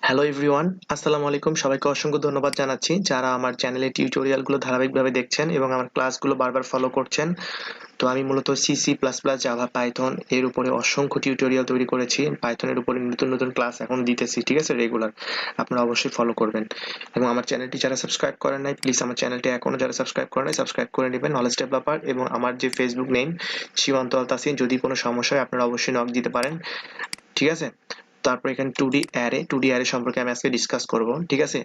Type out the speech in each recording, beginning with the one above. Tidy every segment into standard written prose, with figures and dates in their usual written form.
Hello everyone, আসসালামু আলাইকুম। সবাইকে অসংখ্য ধন্যবাদ জানাচ্ছি যারা আমার চ্যানেলে টিউটোরিয়ালগুলো ধারাবাহিকভাবে দেখছেন এবং আমার ক্লাসগুলো বারবার ফলো করছেন। তো আমি মূলত C C plus plus Java Python এর উপরে অসংখ্য টিউটোরিয়াল তৈরি করেছি। পাইথনের উপরে নতুন নতুন ক্লাস এখন দিতেছি, ঠিক আছে, রেগুলার। আপনারা অবশ্যই ফলো করবেন এবং আমার চ্যানেলটি যারা সাবস্ক্রাইব করেন নাই, প্লিজ আমার চ্যানেলটি এখনো যারা সাবস্ক্রাইব করেন নাই সাবস্ক্রাইব করে নেবেন। নলেজ ডেভেলপার এবং আমার যে ফেসবুক নেম শিমান্ত তাসিন। যদি কোনো সমস্যা হয় আপনারা অবশ্যই নক দিতে পারেন, ঠিক আছে। তারপর এখানে 2D অ্যারে সম্পর্কে আমি আজকে ডিসকাস করব, ঠিক আছে।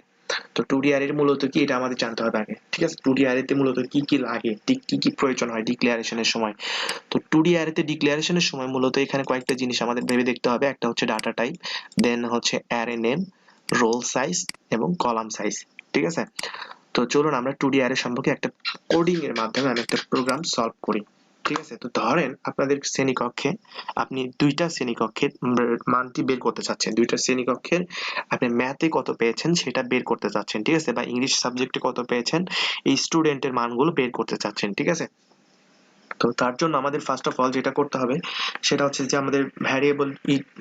তো 2D অ্যারে মূলত কি এটা আমাদের জানতে হবে আগে, ঠিক আছে। 2D অ্যারেতে মূলত কি কি লাগে, ঠিক কি কি প্রয়োজন হয় ডিক্লারেশনের সময়। তো 2D অ্যারেতে ডিক্লারেশনের সময় মূলত এখানে কয়েকটা জিনিস আমাদের ভেবে দেখতে হবে। একটা হচ্ছে ডাটা টাইপ, দেন হচ্ছে অ্যারে নেম, রোল সাইজ এবং কলাম সাইজ, ঠিক আছে। তো চলুন আমরা 2D অ্যারে সম্পর্কে একটা কোডিং এর মাধ্যমে আমি একটা প্রোগ্রাম সলভ করি, ঠিক আছে। তো ধরেন আপনাদের শ্রেণীকক্ষে আপনি দুইটা শ্রেণীকক্ষের মানটি বের করতে চাচ্ছেন। দুইটা শ্রেণীকক্ষের আপনি ম্যাথে কত পেয়েছেন সেটা বের করতে চাচ্ছেন, ঠিক আছে, বা ইংলিশ সাবজেক্টে কত পেয়েছেন এই স্টুডেন্টের মানগুলো বের করতে চাচ্ছেন, ঠিক আছে। তো তার জন্য আমাদের ফার্স্ট অফ অল যেটা করতে হবে সেটা হচ্ছে যে আমাদের ভ্যারিয়েবল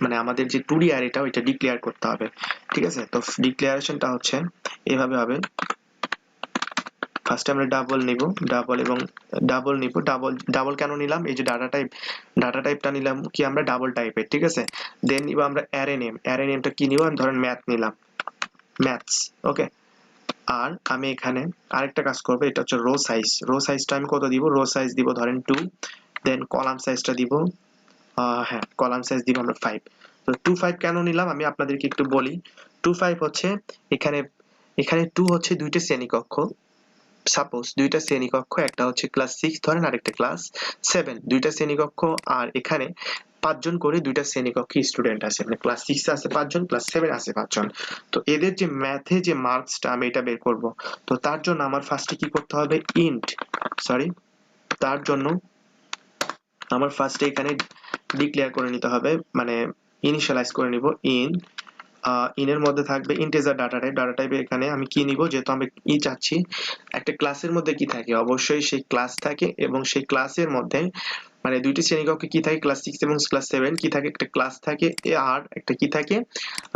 মানে আমাদের যে 2D অ্যারেটা ওইটা ডিক্লেয়ার করতে হবে, ঠিক আছে। তো ডিক্লারেশনটা হচ্ছে এভাবে হবে। ফার্স্টে আমরা ডাবল নিব, ডাবল কেন নিলাম, এই যে ডাটা টাইপটা নিলাম কি আমরা ডাবল টাইপের, ঠিক আছে। দেন নিব আমরা অ্যারে নেমটা কি নিব, আমি ধরেন ম্যাথ নিলাম, ম্যাথস, ওকে। আর আমি এখানে আরেকটা কাজ করব, এটা হচ্ছে রো সাইজটা আমি কত দিব, রো সাইজ দিব ধরেন 2। দেন কলাম সাইজটা দিব, হ্যাঁ কলাম সাইজ দিব আমরা 5। তো 25 কেন নিলাম আমি আপনাদেরকে একটু বলি। 25 হচ্ছে এখানে এখানে 2 হচ্ছে দুইটা শ্রেণীকক্ষ। সাপোজ দুইটা শ্রেণীকক্ষ, একটা হচ্ছে ক্লাস 6 ধরেন আরেকটা ক্লাস 7, দুইটা শ্রেণীকক্ষ। আর এখানে 5 জন করে দুইটা শ্রেণীকক্ষে স্টুডেন্ট আছে, মানে ক্লাস 6 এ আছে 5 জন, ক্লাস 7 আছে 5 জন। তো এদের যে ম্যাথে যে মার্কসটা আমি এটা বের করব। তো তার জন্য আমার ফার্স্টে কি করতে হবে, তার জন্য আমার ফার্স্টে এখানে ডিক্লেয়ার করে নিতে হবে, মানে ইনিশিয়ালাইজ করে নিব। ইনের মধ্যে থাকবে ইন্টিজার ডাটা টাইপে এখানে আমি কি নিব, যেহেতু আমি চাচ্ছি একটা ক্লাসের মধ্যে কি থাকে, অবশ্যই সেই ক্লাস থাকে এবং সেই ক্লাসের মধ্যে মানে দুইটি শ্রেণীকক্ষে কি থাকে, ক্লাস 6 এবং ক্লাস 7 কি থাকে, একটা ক্লাস থাকে আর একটা কি থাকে,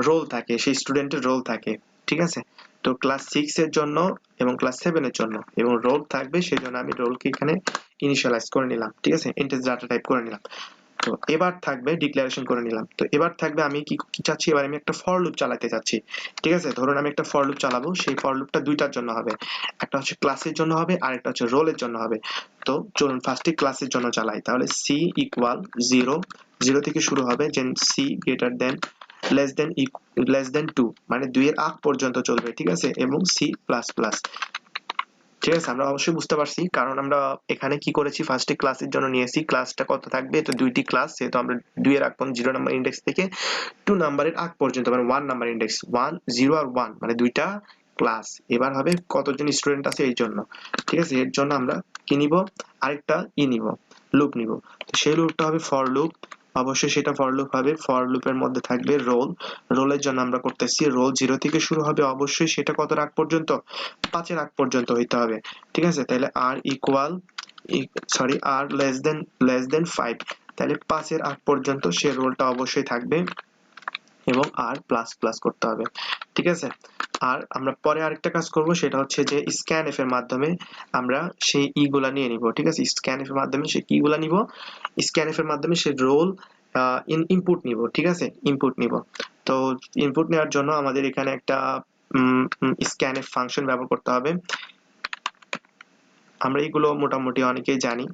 রোল থাকে, সেই স্টুডেন্টের রোল থাকে, ঠিক আছে। তো ক্লাস 6 এর জন্য এবং ক্লাস 7 এর জন্য এবং রোল থাকবে, সেজন্য আমি রোলকে এখানে ইনিশিয়ালাইজ করে নিলাম, ঠিক আছে, ইন্টিজার ডাটা টাইপ করে নিলাম। তো এবার থাকবে ডিক্লারেশন করে নিলাম। তো এবার থাকবে আমি কি কি চাচ্ছি, এবার আমি একটা ফর লুপ চালাতে চাচ্ছি, ঠিক আছে। ধরুন আমি একটা ফর লুপ চালাবো, সেই ফর লুপটা দুইটার জন্য হবে, একটা হচ্ছে ক্লাসের জন্য হবে আর একটা হচ্ছে রোলের জন্য হবে। তো চলুন ফার্স্টে ক্লাসের জন্য চালাই, তাহলে সি ইকুয়াল 0, 0 থেকে শুরু হবে, then C greater than less than 2, মানে 2 এর আগ পর্যন্ত চলবে, ঠিক আছে, এবং সি প্লাস প্লাস, ঠিক আছে। আমরা অবশ্যই বুঝতে পারছি, কারণ আমরা এখানে কি করেছি, ফার্স্টে ক্লাসের জন্য নিয়েছি, ক্লাসটা কত থাকবে, তো দুইটি ক্লাস, যেহেতু আমরা 2 এর আগ পর্যন্ত 0 নাম্বার ইন্ডেক্স থেকে 2 নাম্বারের আগ পর্যন্ত, মানে 1 নাম্বার ইন্ডেক্স, 1 0 আর 1 মানে দুইটা ক্লাস। এবার হবে কতজন স্টুডেন্ট আছে এই জন্য, ঠিক আছে। এর জন্য আমরা কি নিব, আরেকটা নিব, লুপ নিব। তো সেই লুপটা হবে ফর লুপ, অবশ্যই সেটা ফর লুপ হবে। ফর লুপের মধ্যে থাকবে রোলের জন্য আমরা করতেছি রোল 0 থেকে শুরু হবে, অবশ্যই সেটা কত আগ পর্যন্ত, 5 এর আগ পর্যন্ত হইতে হবে, ঠিক আছে। তাহলে আর ইকুয়াল আর লেস দেন 5, তাহলে 5 এর আগ পর্যন্ত সে রোলটা অবশ্যই থাকবে এবং আর প্লাস প্লাস করতে হবে, ঠিক আছে। আর আমরা পরে আরেকটা কাজ করব, সেটা হচ্ছে যে স্ক্যানএফ এর মাধ্যমে আমরা সেই গুলা নিয়ে নিব, ঠিক আছে। স্ক্যানএফ এর মাধ্যমে সেই কি গুলা নিব, স্ক্যানএফ এর মাধ্যমে সেই রোল ইনপুট নিব, ঠিক আছে, ইনপুট নিব। তো ইনপুট নেওয়ার জন্য আমাদের এখানে একটা স্ক্যানএফ ফাংশন ব্যবহার করতে হবে। আমরা এগুলো মোটামুটি অনেকেই জানি।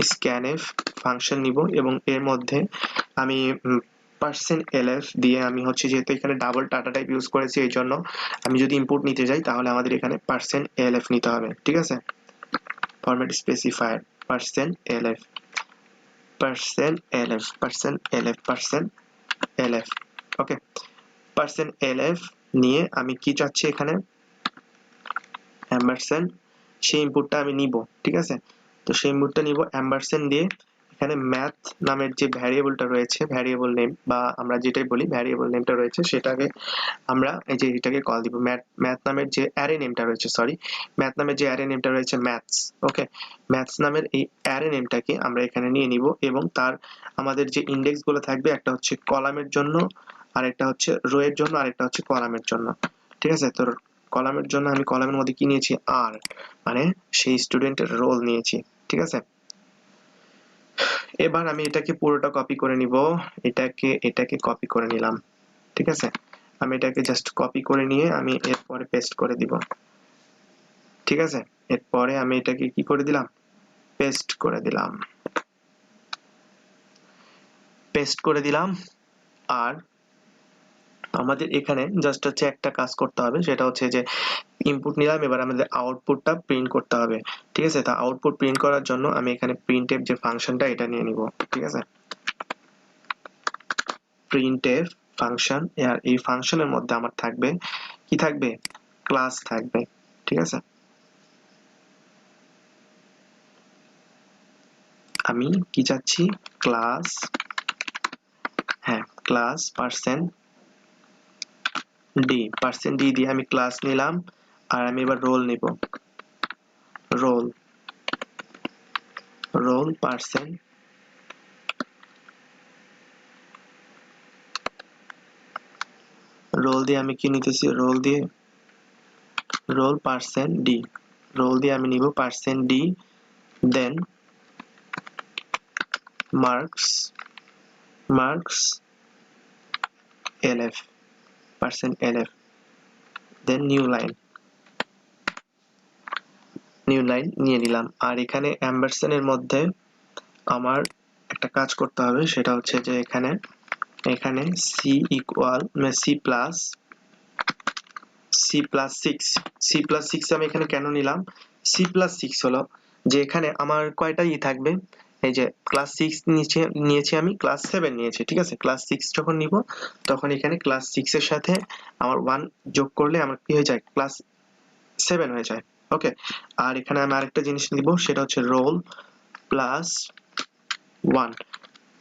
স্ক্যানএফ ফাংশন নিব এবং এর মধ্যে আমি %lf দিয়ে আমি হচ্ছে, যেহেতু এখানে ডাবল ডাটা টাইপ ইউজ করেছি এই জন্য আমি যদি ইনপুট নিতে যাই তাহলে আমাদের এখানে %lf নিতে হবে, ঠিক আছে। ফরম্যাট স্পেসিফায়ার %lf ওকে। %lf নিয়ে আমি কি চাচ্ছি এখানে, অ্যাম্বারস্যান্ড, সেই ইনপুটটা আমি নিব, ঠিক আছে। তো সেই ইনপুটটা নিব অ্যাম্বারস্যান্ড দিয়ে, এখানে ম্যাথ নামের যে ভ্যারিয়েবলটা রয়েছে, ভ্যারিয়েবল নেম বা আমরা যেটাই বলি ভ্যারিয়েবল নেমটা রয়েছে, সেটাকে আমরা এই যে এটাকে কল দিব, ম্যাথ নামের যে অ্যারে নেমটা রয়েছে, ম্যাথ নামের যে অ্যারে নেমটা রয়েছে ম্যাথস, ওকে। ম্যাথস নামের এই অ্যারে নেমটাকে আমরা এখানে নিয়ে নিব এবং তার আমাদের যে ইন্ডেক্স গুলো থাকবে, একটা হচ্ছে কলামের জন্য আরেকটা হচ্ছে রো এর জন্য, আরেকটা হচ্ছে কলামের জন্য। ঠিক আছে, তো কলামের জন্য আমি কলামের মধ্যে কি নিয়েছি, আর, মানে সেই স্টুডেন্টের রোল নিয়েছি। ঠিক আছে, এবার আমি এটাকে পুরোটা কপি করে নিব, এটাকে কপি করে নিলাম। ঠিক আছে, আমি এটাকে জাস্ট কপি করে নিয়ে আমি এরপরে পেস্ট করে দিব। ঠিক আছে, এরপরে আমি এটাকে কি করে দিলাম, পেস্ট করে দিলাম, পেস্ট করে দিলাম। আর আমাদের এখানে জাস্ট হচ্ছে একটা কাজ করতে হবে, সেটা হচ্ছে যে ইনপুট নিলাম, এবার আমাদের আউটপুটটা প্রিন্ট করতে হবে। ঠিক আছে, তা আউটপুট প্রিন্ট করার জন্য আমি এখানে প্রিন্টএফ যে ফাংশনটা এটা নিয়ে নিব। ঠিক আছে, প্রিন্টএফ ফাংশন, আর এই ফাংশনের মধ্যে আমার থাকবে কি, থাকবে ক্লাস থাকবে। ঠিক আছে, আমি কি চাচ্ছি, ক্লাস, হ্যাঁ ক্লাস পার্সেন্ট ডি দিয়ে আমি ক্লাস নিলাম। আর আমি এবার রোল নিব, রোল রোল পার্সেন্ট, রোল দিয়ে আমি কি নিতেছি, রোল পার্সেন্ট ডি, রোল দিয়ে আমি নিব পার্সেন্ট ডি, দেন মার্কস এলএফ, পার্সেন্ট এলএফ, দেন নিউ লাইন নিয়ে নিলাম। আর এখানে অ্যাম্বারসেনের মধ্যে আমার একটা কাজ করতে হবে, সেটা হচ্ছে যে এখানে C equal C plus six আমি এখানে কেন নিলাম, সি প্লাস সিক্স হলো যে এখানে আমার কয়টা থাকবে, এই যে ক্লাস সিক্স নিয়েছি আমি, ক্লাস সেভেন নিয়েছি। ঠিক আছে, ক্লাস সিক্স যখন নিব তখন এখানে ক্লাস সিক্স এর সাথে আমার ওয়ান যোগ করলে আমার কি হয়ে যায়, ক্লাস সেভেন হয়ে যায়। ওকে, আর এখানে আমি আরেকটা জিনিস নিব, সেটা হচ্ছে রোল প্লাস ওয়ান।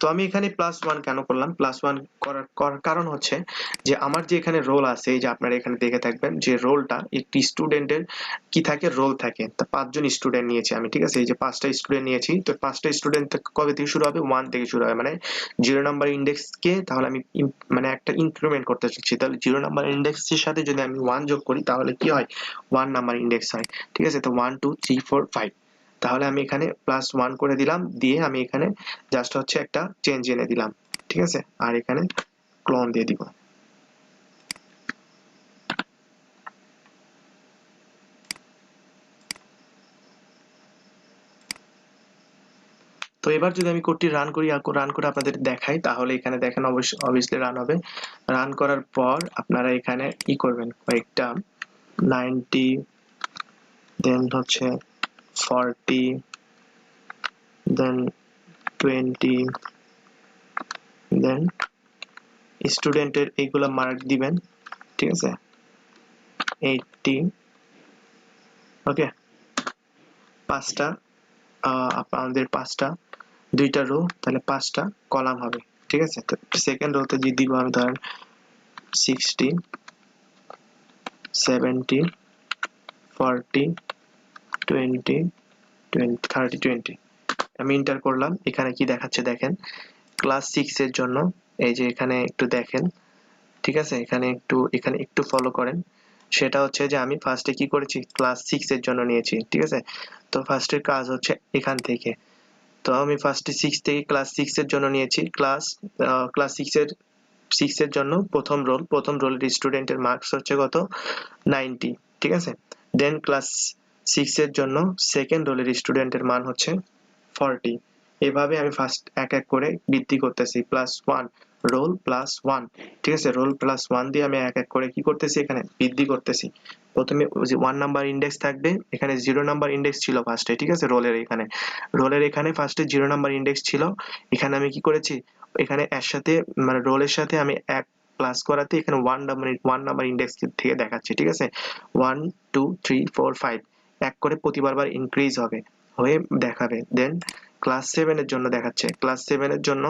তো আমি এখানে প্লাস ওয়ান কেন করলাম, প্লাস ওয়ান করার কারণ হচ্ছে যে আমার যে এখানে রোল আছে, এই যে আপনারা এখানে দেখে থাকবেন যে রোলটা একটি স্টুডেন্টের কি থাকে, রোল থাকে। তা পাঁচজন স্টুডেন্ট নিয়েছি আমি। ঠিক আছে, এই যে পাঁচটা স্টুডেন্ট নিয়েছি, তো পাঁচটা স্টুডেন্ট কবে থেকে শুরু হবে, ওয়ান থেকে শুরু হবে, মানে 0 নাম্বার ইন্ডেক্সকে তাহলে আমি মানে একটা ইনক্রিমেন্ট করতে চাচ্ছি, তাহলে 0 নাম্বার ইন্ডেক্সের সাথে যদি আমি ওয়ান যোগ করি তাহলে কি হয়, 1 নাম্বার ইন্ডেক্স হয়। ঠিক আছে, তো 1 2 3 4 5, তাহলে আমি এখানে প্লাস ওয়ান করে দিলাম, দিয়ে আমি এখানে জাস্ট হচ্ছে একটা চেঞ্জ এনে দিলাম। ঠিক আছে, আর এখানে ক্লোন দিয়ে দিব। তো এবার যদি আমি কোডটি রান করি, রান করে আপনাদের দেখাই, তাহলে এখানে দেখেন অবভিয়াসলি রান হবে। রান করার পর আপনারা এখানে কি করবেন, কয়েকটা 90, দেন হচ্ছে 40, দেন 20, দেন স্টুডেন্টের এইগুলা মার্ক দিবেন। ঠিক আছে, 80, ওকে, পাঁচটা, আপনাদের পাঁচটা, দুইটা রো, তাহলে পাঁচটা কলাম হবে। ঠিক আছে, তো সেকেন্ড রোতে যে দিব আমি, ধরেন 60, 70, 40, 20, 30, 20, আমি এন্টার করলাম। এখানে কি দেখাচ্ছে দেখেন, ক্লাস সিক্স এর জন্য, এই যে এখানে একটু দেখেন। ঠিক আছে, এখানে একটু ফলো করেন। সেটা হচ্ছে যে আমি ফার্স্টে কি করেছি, ক্লাস সিক্স এর জন্য নিয়েছি। ঠিক আছে, তো ফার্স্টের কাজ হচ্ছে এখান থেকে, তো আমি ফার্স্টে সিক্স থেকে ক্লাস সিক্স এর জন্য নিয়েছি, ক্লাস সিক্স এর জন্য প্রথম রোলের স্টুডেন্টের মার্কস হচ্ছে কত, 90। ঠিক আছে, দেন ক্লাস সিক্স এর জন্য সেকেন্ড রোলের স্টুডেন্টের মান হচ্ছে 40। এভাবে আমি ফার্স্ট এক এক করে বৃদ্ধি করতেছি, plus one, roll plus one. ঠিক আছে, রোল প্লাস ওয়ান দিয়ে আমি এক এক করে কি করতেছি, এখানে বৃদ্ধি করতেছি। প্রথমে 1 নাম্বার ইন্ডেক্স থাকবে, এখানে 0 নাম্বার ইন্ডেক্স ছিল ফার্স্টে। ঠিক আছে, রোলের এখানে ফার্স্টে 0 নাম্বার ইন্ডেক্স ছিল। এখানে আমি কি করেছি, এখানে এর সাথে মানে রোলের সাথে আমি এক প্লাস করাতে এখানে 1 নাম্বার ইন্ডেক্স থেকে দেখাচ্ছে। ঠিক আছে, 1 2 3 4 5 এক করে প্রতিবার ইনক্রিজ হয়ে দেখাবে। দেন ক্লাস সেভেন এর জন্য দেখাচ্ছে, ক্লাস সেভেন এর জন্য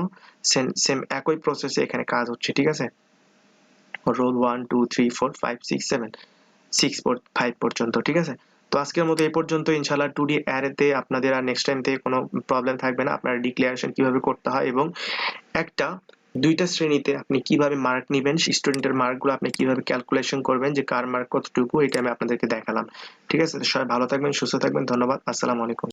সেম একই প্রসেসে এখানে কাজ হচ্ছে। ঠিক আছে, রোল 1 2 3 4 5 6 7, 5 পর্যন্ত। ঠিক আছে, তো আজকের মতো এই পর্যন্ত। ইনশাআল্লাহ 2D অ্যারেতে আপনাদের আর নেক্সট টাইম থেকে কোনো প্রবলেম থাকবে না, আপনারা ডিক্লারেশন কিভাবে করতে হয় এবং একটা দুইটা শ্রেণীতে আপনি কিভাবে মার্ক নিবেন, স্টুডেন্টের মার্কগুলো আপনি কিভাবে ক্যালকুলেশন করবেন যে কার মার্ক কতটুকু, এটা আমি আপনাদেরকে দেখালাম। ঠিক আছে? তো সবাই ভালো থাকবেন, সুস্থ থাকবেন। ধন্যবাদ। আসসালামু আলাইকুম।